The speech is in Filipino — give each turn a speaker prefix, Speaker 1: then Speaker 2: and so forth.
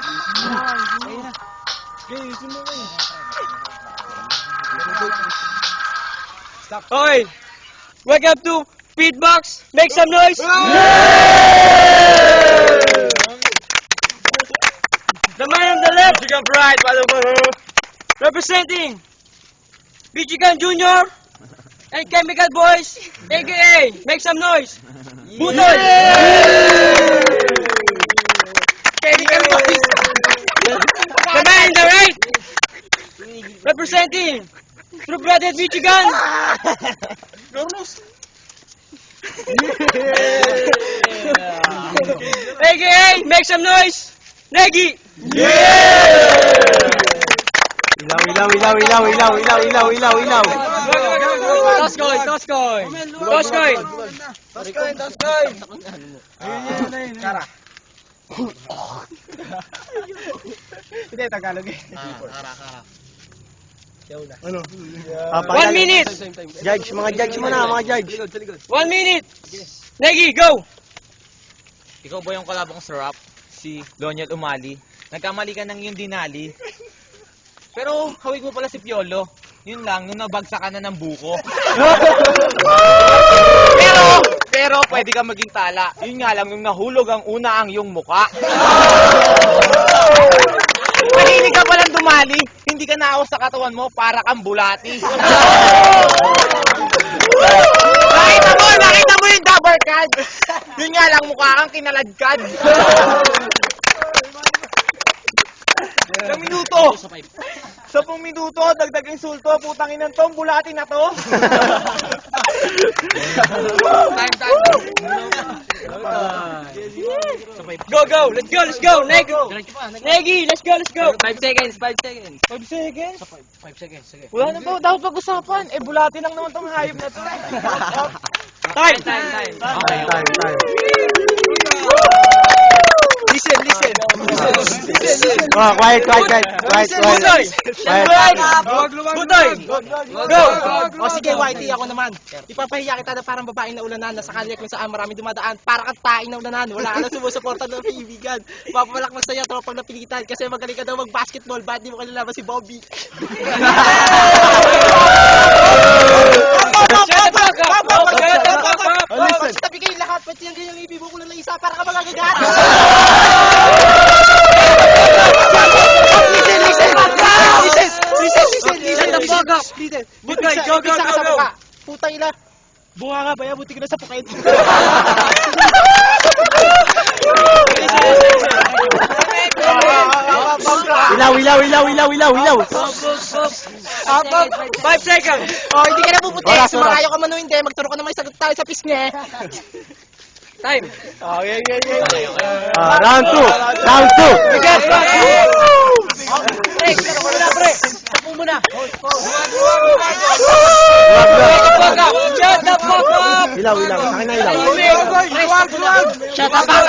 Speaker 1: Okay. Welcome to Feedbox. Make some noise. The man on the left, representing Bichigan Jr. and Chemical Boys, aka make some noise. Butoy. Chemical Boys. The man on the right, representing True Blooded Michigan. AKA, make some noise! Negi!
Speaker 2: Ilaw.
Speaker 1: Toss coin!
Speaker 2: Kara. Hindi, Tagalog eh. Kara. Ano?
Speaker 1: 1 minute!
Speaker 2: Judge, mga judge muna, mga judge.
Speaker 1: 1 minute! Negi, go!
Speaker 3: Ikaw ba yung kalabang sa rap? Si Loniel Umali? Nagkamali ka ng yung dinali. Pero hawig mo pala si Piolo. Yun lang, nung nabagsak ka na ng buko. pero pwede ka maging tala. Yun nga lang, nung nahulog ang una ang iyong muka. Mahilig ka palang dumali, hindi ka naawas sa katawan mo para kang bulati. Nakita mo yung double card. Yun nga lang, mukha kang kinaladkad. Ilang minuto? 10 minuto, dagdag insulto, putang inang tong, bulati na to.
Speaker 1: Go! Let's go! Negi, let's go!
Speaker 3: 5 seconds.
Speaker 1: 5 seconds?
Speaker 3: 5 seconds, sige.
Speaker 1: Wala na ba? Dapat pag-usapan. Bulati lang naman tong hayop na to. Time!
Speaker 3: Okay.
Speaker 1: Listen.
Speaker 2: Oh, quiet.
Speaker 1: Butoy! Go!
Speaker 4: O sige, Whitey, ako naman. Ipapahiya kita na parang babaeng na ulanan na sa kalye kung saan maraming dumadaan. Para kang taing na ulanan. Wala ka na sumusuporta ng kaibigan. Papalak mo sa'yo, tropang napilitan. Kasi magaling ka daw mag-basketball. Ba't di mo kalalaban si Bobby?
Speaker 1: Listen.
Speaker 4: Tabi kayo lahat. Pati yung ganyang ibibo ko lang isa para ka magagagata. Listen.
Speaker 1: Butoy, go!
Speaker 4: Putang ina. Bunga nga ba yan? Buti ko na sa pukain.
Speaker 2: Ilaw.
Speaker 1: 5 seconds!
Speaker 4: Oh, hindi ka na puputi.
Speaker 2: Oras.
Speaker 4: Sumakayo ka man o hindi. Magturo ka na may sagot tayo sa pisngi.
Speaker 1: Time!
Speaker 2: Okay. Round 2.
Speaker 1: Bigat! Pre! Tapong muna! Shut the fuck up!
Speaker 2: Ilaw. Akin na ilaw.
Speaker 1: Shut the fuck up!